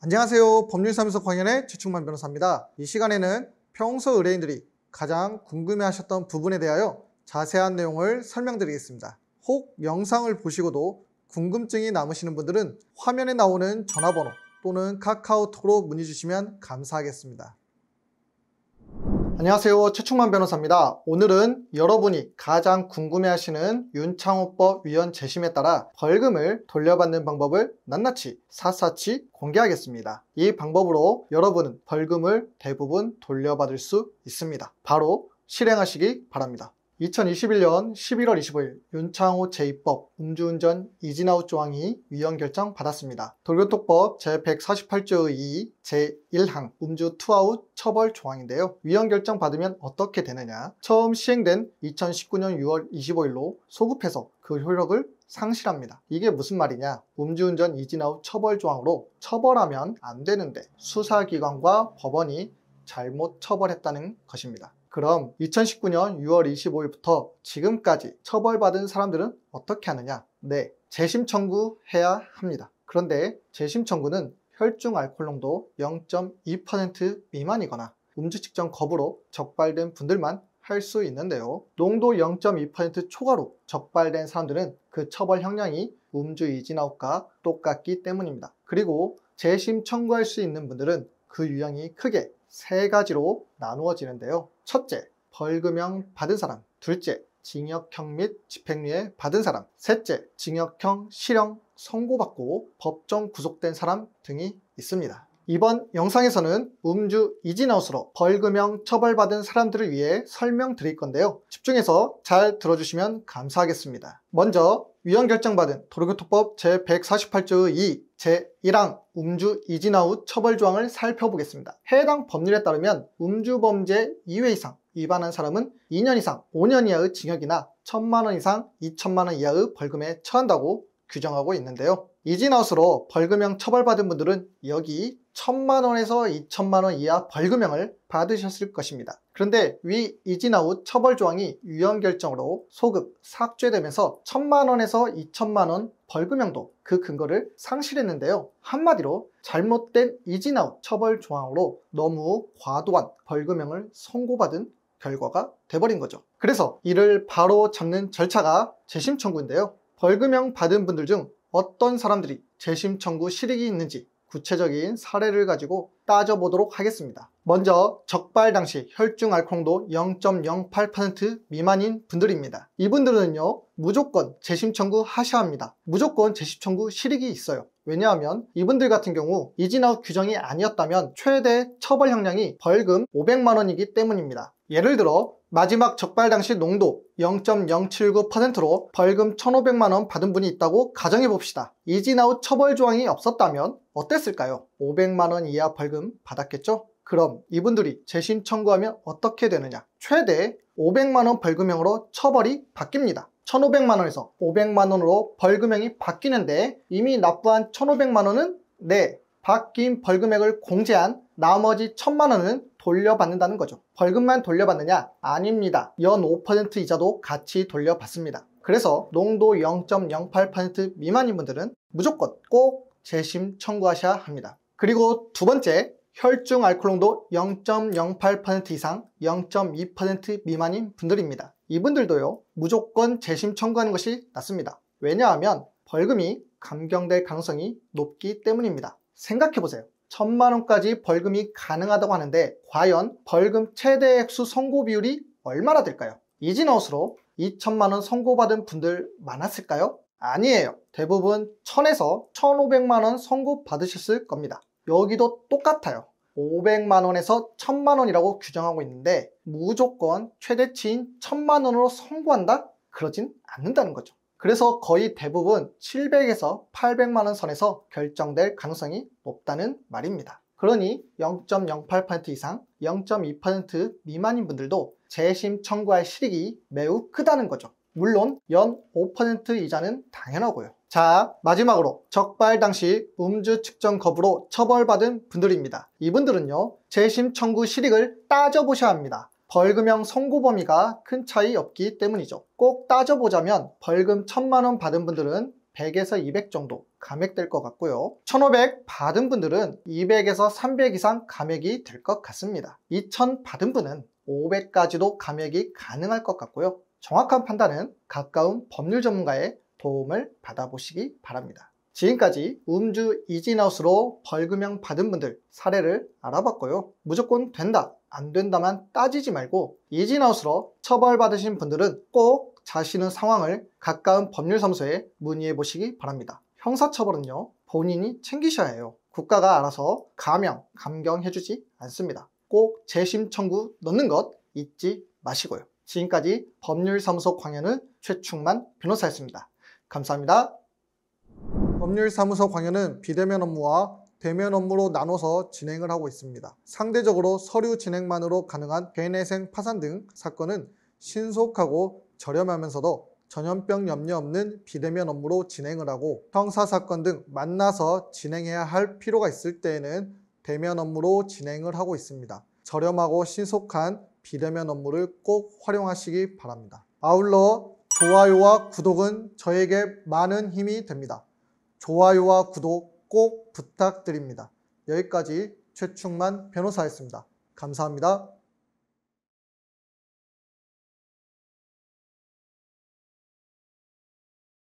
안녕하세요. 법률사무소 광현의 최충만 변호사입니다. 이 시간에는 평소 의뢰인들이 가장 궁금해하셨던 부분에 대하여 자세한 내용을 설명드리겠습니다. 혹 영상을 보시고도 궁금증이 남으시는 분들은 화면에 나오는 전화번호 또는 카카오톡으로 문의 주시면 감사하겠습니다. 안녕하세요. 최충만 변호사입니다. 오늘은 여러분이 가장 궁금해하시는 윤창호법 위헌 재심에 따라 벌금을 돌려받는 방법을 낱낱이 샅샅이 공개하겠습니다. 이 방법으로 여러분은 벌금을 대부분 돌려받을 수 있습니다. 바로 실행하시기 바랍니다. 2021년 11월 25일 윤창호 제2법 음주운전 이진아웃 조항이 위헌 결정 받았습니다. 도로교통법 제148조 2 제1항 음주 투아웃 처벌 조항인데요. 위헌 결정 받으면 어떻게 되느냐? 처음 시행된 2019년 6월 25일로 소급해서 그 효력을 상실합니다. 이게 무슨 말이냐? 음주운전 이진아웃 처벌 조항으로 처벌하면 안 되는데 수사기관과 법원이 잘못 처벌했다는 것입니다. 그럼 2019년 6월 25일부터 지금까지 처벌받은 사람들은 어떻게 하느냐? 네, 재심 청구해야 합니다. 그런데 재심 청구는 혈중 알코올 농도 0.2% 미만이거나 음주 측정 거부로 적발된 분들만 할 수 있는데요. 농도 0.2% 초과로 적발된 사람들은 그 처벌 형량이 음주 이진아웃과 똑같기 때문입니다. 그리고 재심 청구할 수 있는 분들은 그 유형이 크게 세 가지로 나누어지는데요. 첫째, 벌금형 받은 사람. 둘째, 징역형 및 집행유예 받은 사람. 셋째, 징역형 실형 선고받고 법정 구속된 사람 등이 있습니다. 이번 영상에서는 음주 이진아웃으로 벌금형 처벌받은 사람들을 위해 설명드릴 건데요. 집중해서 잘 들어주시면 감사하겠습니다. 먼저 위헌 결정받은 도로교통법 제148조 2 제1항 음주 이진아웃 처벌 조항을 살펴보겠습니다. 해당 법률에 따르면 음주범죄 2회 이상 위반한 사람은 2년 이상 5년 이하의 징역이나 1,000만 원 이상 2천만 원 이하의 벌금에 처한다고 규정하고 있는데요. 이진아웃으로 벌금형 처벌받은 분들은 여기 1,000만 원에서 2천만 원 이하 벌금형을 받으셨을 것입니다. 그런데 위 이진아웃 처벌 조항이 위헌 결정으로 소급, 삭제되면서 1,000만 원에서 2천만 원 벌금형도 그 근거를 상실했는데요. 한마디로 잘못된 이진아웃 처벌 조항으로 너무 과도한 벌금형을 선고받은 결과가 돼버린 거죠. 그래서 이를 바로 잡는 절차가 재심 청구인데요. 벌금형 받은 분들 중 어떤 사람들이 재심 청구 실익이 있는지 구체적인 사례를 가지고 따져보도록 하겠습니다. 먼저 적발 당시 혈중 알코올 농도 0.08% 미만인 분들입니다. 이분들은요, 무조건 재심 청구하셔야 합니다. 무조건 재심 청구 실익이 있어요. 왜냐하면 이분들 같은 경우 이진아웃 규정이 아니었다면 최대 처벌 형량이 벌금 500만 원이기 때문입니다. 예를 들어 마지막 적발 당시 농도 0.079%로 벌금 1,500만 원 받은 분이 있다고 가정해 봅시다. 이진아웃 처벌 조항이 없었다면 어땠을까요? 500만 원 이하 벌금 받았겠죠? 그럼 이분들이 재심 청구하면 어떻게 되느냐? 최대 500만 원 벌금형으로 처벌이 바뀝니다. 1,500만 원에서 500만 원으로 벌금형이 바뀌는데 이미 납부한 1,500만 원은 바뀐 벌금액을 공제한 나머지 1,000만 원은 돌려받는다는 거죠. 벌금만 돌려받느냐? 아닙니다. 연 5% 이자도 같이 돌려받습니다. 그래서 농도 0.08% 미만인 분들은 무조건 꼭 재심 청구하셔야 합니다. 그리고 두 번째, 혈중 알코올 농도 0.08% 이상 0.2% 미만인 분들입니다. 이분들도요, 무조건 재심 청구하는 것이 낫습니다. 왜냐하면 벌금이 감경될 가능성이 높기 때문입니다. 생각해보세요. 1,000만 원까지 벌금이 가능하다고 하는데 과연 벌금 최대 액수 선고 비율이 얼마나 될까요? 이진아웃으로 2천만 원 선고받은 분들 많았을까요? 아니에요. 대부분 1,000에서 1,500만 원 선고 받으셨을 겁니다. 여기도 똑같아요. 500만 원에서 1,000만 원이라고 규정하고 있는데 무조건 최대치인 1,000만 원으로 선고한다? 그러진 않는다는 거죠. 그래서 거의 대부분 700에서 800만 원 선에서 결정될 가능성이 높다는 말입니다. 그러니 0.08% 이상 0.2% 미만인 분들도 재심 청구할 실익이 매우 크다는 거죠. 물론 연 5% 이자는 당연하고요. 자, 마지막으로 적발 당시 음주 측정 거부로 처벌받은 분들입니다. 이분들은요, 재심 청구 실익을 따져보셔야 합니다. 벌금형 선고 범위가 큰 차이 없기 때문이죠. 꼭 따져보자면 벌금 1,000만 원 받은 분들은 100에서 200 정도 감액될 것 같고요. 1,500 받은 분들은 200에서 300 이상 감액이 될 것 같습니다. 2,000 받은 분은 500까지도 감액이 가능할 것 같고요. 정확한 판단은 가까운 법률 전문가의 도움을 받아보시기 바랍니다. 지금까지 음주 이진아웃으로 벌금형 받은 분들 사례를 알아봤고요. 무조건 된다, 안 된다만 따지지 말고 이진아웃으로 처벌받으신 분들은 꼭 자신의 상황을 가까운 법률사무소에 문의해 보시기 바랍니다. 형사처벌은요, 본인이 챙기셔야 해요. 국가가 알아서 감경해주지 않습니다. 꼭 재심 청구 넣는 것 잊지 마시고요. 지금까지 법률사무소 광현의 최충만 변호사였습니다. 감사합니다. 법률사무소 광현은 비대면 업무와 대면 업무로 나눠서 진행을 하고 있습니다. 상대적으로 서류 진행만으로 가능한 개인회생 파산 등 사건은 신속하고 저렴하면서도 전염병 염려 없는 비대면 업무로 진행을 하고, 형사사건 등 만나서 진행해야 할 필요가 있을 때에는 대면 업무로 진행을 하고 있습니다. 저렴하고 신속한 비대면 업무를 꼭 활용하시기 바랍니다. 아울러 좋아요와 구독은 저에게 많은 힘이 됩니다. 좋아요와 구독 꼭 부탁드립니다. 여기까지 최충만 변호사였습니다. 감사합니다.